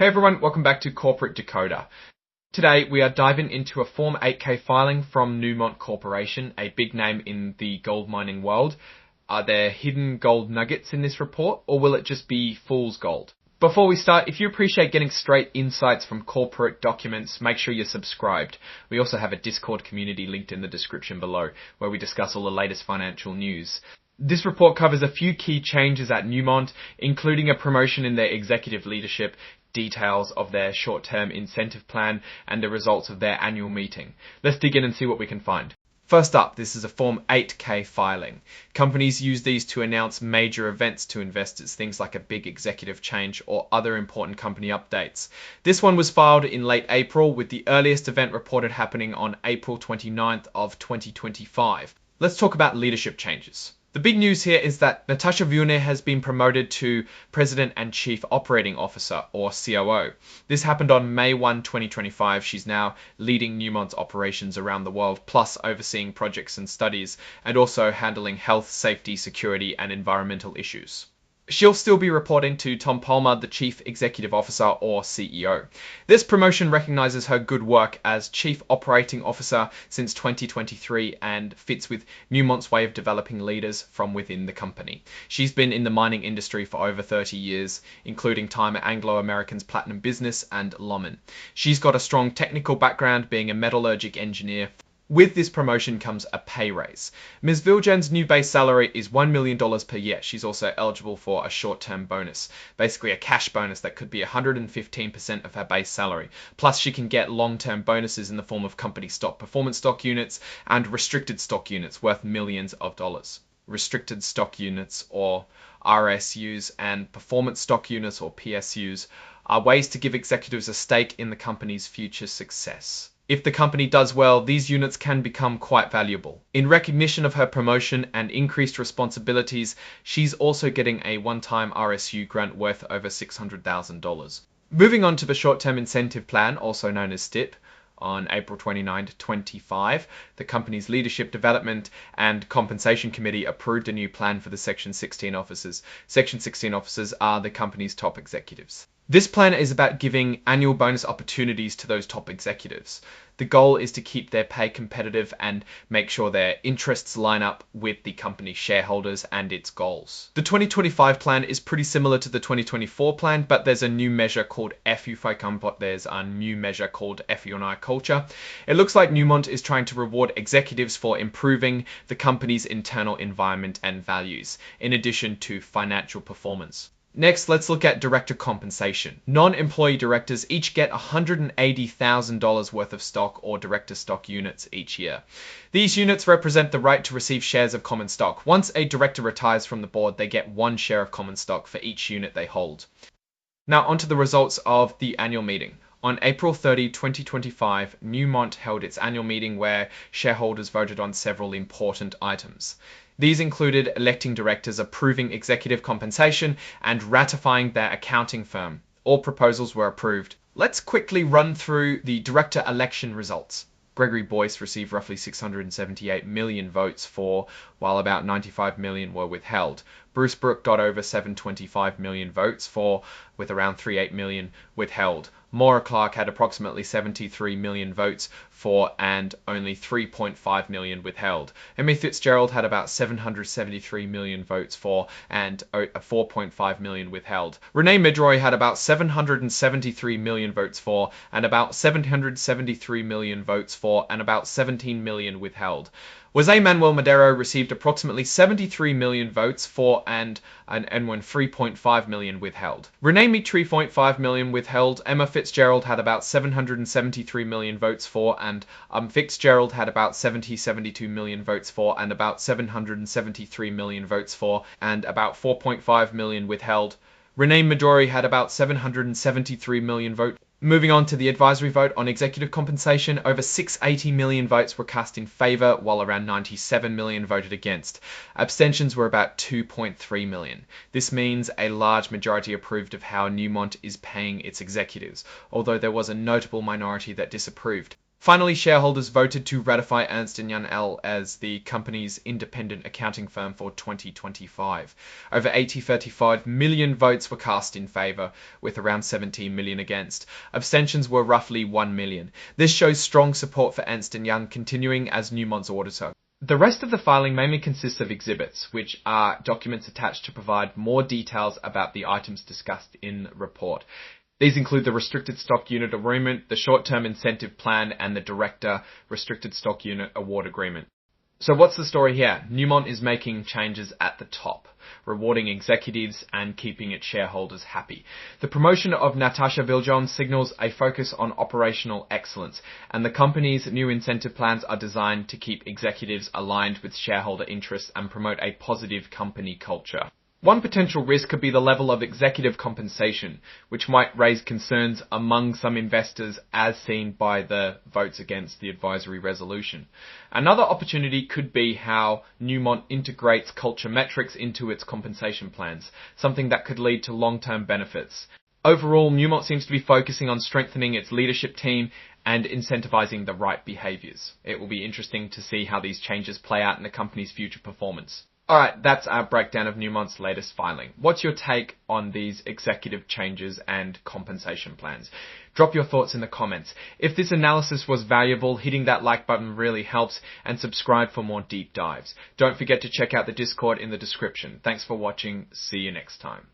Hey everyone, welcome back to Corporate Decoder. Today we are diving into a Form 8K filing from Newmont Corporation, a big name in the gold mining world. Are there hidden gold nuggets in this report, or will it just be fool's gold? Before we start, if you appreciate getting straight insights from corporate documents, make sure you're subscribed. We also have a Discord community linked in the description below, where we discuss all the latest financial news. This report covers a few key changes at Newmont, including a promotion in their executive leadership, details of their short-term incentive plan, and the results of their annual meeting. Let's dig in and see what we can find. First up, this is a Form 8K filing. Companies use these to announce major events to investors, things like a big executive change or other important company updates. This one was filed in late April, with the earliest event reported happening on April 29th of 2025. Let's talk about leadership changes. The big news here is that Natasha Vune has been promoted to President and Chief Operating Officer, or COO. This happened on May 1, 2025. She's now leading Newmont's operations around the world, plus overseeing projects and studies, and also handling health, safety, security, and environmental issues. She'll still be reporting to Tom Palmer, the Chief Executive Officer or CEO. This promotion recognizes her good work as Chief Operating Officer since 2023 and fits with Newmont's way of developing leaders from within the company. She's been in the mining industry for over 30 years, including time at Anglo American's Platinum Business and Lommon. She's got a strong technical background, being a metallurgic engineer. With this promotion comes a pay raise. Ms. Viljan's new base salary is $1 million per year. She's also eligible for a short-term bonus, basically a cash bonus that could be 115% of her base salary. Plus, she can get long-term bonuses in the form of company stock, performance stock units, and restricted stock units worth millions of dollars. Restricted stock units, or RSUs, and performance stock units, or PSUs, are ways to give executives a stake in the company's future success. If the company does well, these units can become quite valuable. In recognition of her promotion and increased responsibilities, she's also getting a one-time RSU grant worth over $600,000. Moving on to the short-term incentive plan, also known as STIP, on April 29, 2025, the company's Leadership Development and Compensation Committee approved a new plan for the Section 16 officers. Section 16 officers are the company's top executives. This plan is about giving annual bonus opportunities to those top executives. The goal is to keep their pay competitive and make sure their interests line up with the company's shareholders and its goals. The 2025 plan is pretty similar to the 2024 plan, but there's a new measure called There's a new measure called FU&I culture. It looks like Newmont is trying to reward executives for improving the company's internal environment and values, in addition to financial performance. Next, let's look at director compensation. Non-employee directors each get $180,000 worth of stock or director stock units each year. These units represent the right to receive shares of common stock. Once a director retires from the board, they get one share of common stock for each unit they hold. Now onto the results of the annual meeting. On April 30, 2025, Newmont held its annual meeting where shareholders voted on several important items. These included electing directors, approving executive compensation, and ratifying their accounting firm. All proposals were approved. Let's quickly run through the director election results. Gregory Boyce received roughly 678 million votes for, while about 95 million were withheld. Bruce Brook got over 725 million votes for, with around 38 million withheld. Maura Clark had approximately 73 million votes for and only 3.5 million withheld. Emmy Fitzgerald had about 773 million votes for and 4.5 million withheld. Renee Midroy had about 773 million votes for and about 773 million votes for and about 17 million withheld. Jose Manuel Madero received approximately 73 million votes for and 3.5 million withheld. Renee meet 3.5 million withheld. Emma Fitzgerald had about 773 million votes for and Fitzgerald had about 72 million votes for and about 773 million votes for and about 4.5 million withheld. Renee Midori had about 773 million votes. Moving on to the advisory vote on executive compensation, over 680 million votes were cast in favour, while around 97 million voted against. Abstentions were about 2.3 million. This means a large majority approved of how Newmont is paying its executives, although there was a notable minority that disapproved. Finally, shareholders voted to ratify Ernst & Young L as the company's independent accounting firm for 2025. Over 35 million votes were cast in favour, with around 17 million against. Abstentions were roughly 1 million. This shows strong support for Ernst & Young continuing as Newmont's auditor. The rest of the filing mainly consists of exhibits, which are documents attached to provide more details about the items discussed in the report. These include the Restricted Stock Unit Agreement, the Short-Term Incentive Plan, and the Director Restricted Stock Unit Award Agreement. So what's the story here? Newmont is making changes at the top, rewarding executives and keeping its shareholders happy. The promotion of Natasha Viljoen signals a focus on operational excellence, and the company's new incentive plans are designed to keep executives aligned with shareholder interests and promote a positive company culture. One potential risk could be the level of executive compensation, which might raise concerns among some investors as seen by the votes against the advisory resolution. Another opportunity could be how Newmont integrates culture metrics into its compensation plans, something that could lead to long-term benefits. Overall, Newmont seems to be focusing on strengthening its leadership team and incentivizing the right behaviors. It will be interesting to see how these changes play out in the company's future performance. Alright, that's our breakdown of Newmont's latest filing. What's your take on these executive changes and compensation plans? Drop your thoughts in the comments. If this analysis was valuable, hitting that like button really helps, and subscribe for more deep dives. Don't forget to check out the Discord in the description. Thanks for watching. See you next time.